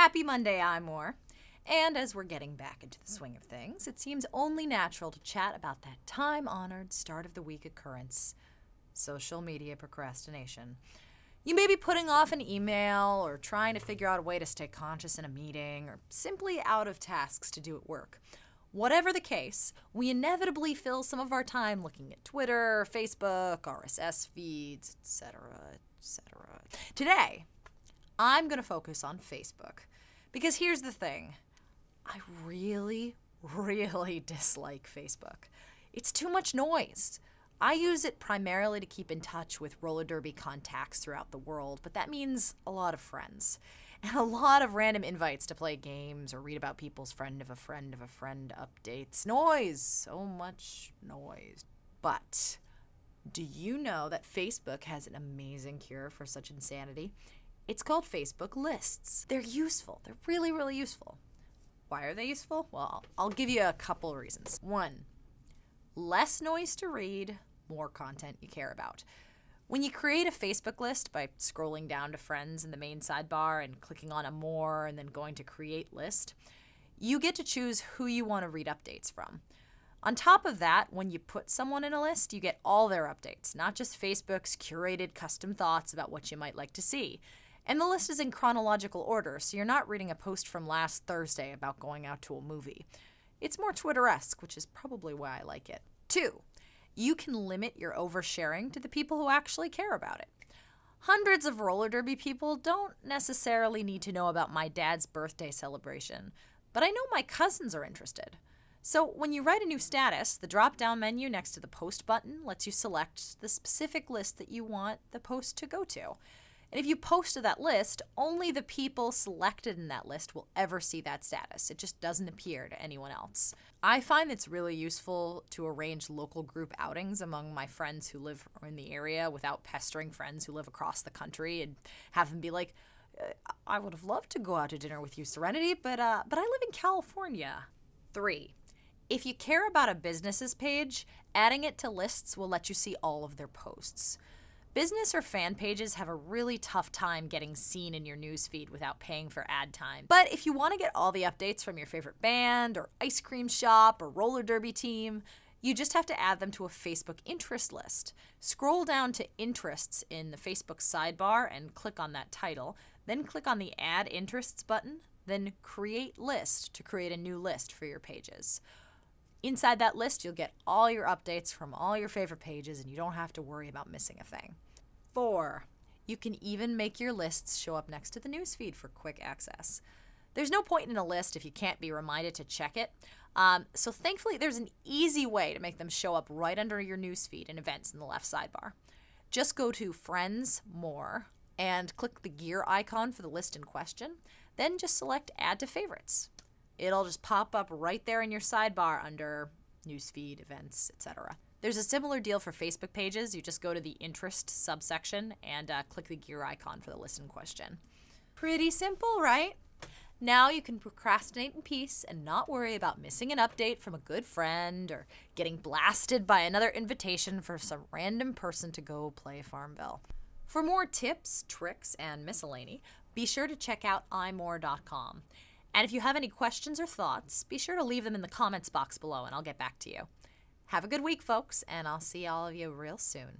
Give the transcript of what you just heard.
Happy Monday, iMore. And as we're getting back into the swing of things, it seems only natural to chat about that time-honored start-of-the-week occurrence, social media procrastination. You may be putting off an email or trying to figure out a way to stay conscious in a meeting or simply out of tasks to do at work. Whatever the case, we inevitably fill some of our time looking at Twitter, Facebook, RSS feeds, etc., etc. Today, I'm going to focus on Facebook because here's the thing. I really dislike Facebook. It's too much noise. I use it primarily to keep in touch with roller derby contacts throughout the world, but that means a lot of friends and a lot of random invites to play games or read about people's friend of a friend of a friend updates. Noise, so much noise. But do you know that Facebook has an amazing cure for such insanity? It's called Facebook lists. They're useful. They're really useful. Why are they useful? Well, I'll give you a couple reasons. 1, less noise to read, more content you care about. When you create a Facebook list by scrolling down to friends in the main sidebar and clicking on iMore and then going to create list, you get to choose who you want to read updates from. On top of that, when you put someone in a list, you get all their updates, not just Facebook's curated custom thoughts about what you might like to see. And the list is in chronological order, so you're not reading a post from last Thursday about going out to a movie. It's more Twitter-esque, which is probably why I like it. 2, you can limit your oversharing to the people who actually care about it. Hundreds of roller derby people don't necessarily need to know about my dad's birthday celebration, but I know my cousins are interested. So when you write a new status, the drop-down menu next to the post button lets you select the specific list that you want the post to go to. And if you post to that list, only the people selected in that list will ever see that status. It just doesn't appear to anyone else. I find it's really useful to arrange local group outings among my friends who live in the area without pestering friends who live across the country and have them be like, I would have loved to go out to dinner with you, Serenity, but I live in California. 3, if you care about a business's page, adding it to lists will let you see all of their posts. Business or fan pages have a really tough time getting seen in your newsfeed without paying for ad time. But if you want to get all the updates from your favorite band or ice cream shop or roller derby team, you just have to add them to a Facebook interest list. Scroll down to interests in the Facebook sidebar and click on that title, then click on the add interests button, then create list to create a new list for your pages. Inside that list, you'll get all your updates from all your favorite pages and you don't have to worry about missing a thing. 4, you can even make your lists show up next to the newsfeed for quick access. There's no point in a list if you can't be reminded to check it. So thankfully, there's an easy way to make them show up right under your newsfeed and events in the left sidebar. Just go to Friends, More, and click the gear icon for the list in question. Then just select Add to Favorites. It'll just pop up right there in your sidebar under newsfeed, events, etc. There's a similar deal for Facebook pages. You just go to the interest subsection and click the gear icon for the list in question. Pretty simple, right? Now you can procrastinate in peace and not worry about missing an update from a good friend or getting blasted by another invitation for some random person to go play Farmville. For more tips, tricks, and miscellany, be sure to check out iMore.com. And if you have any questions or thoughts, be sure to leave them in the comments box below and I'll get back to you. Have a good week, folks, and I'll see all of you real soon.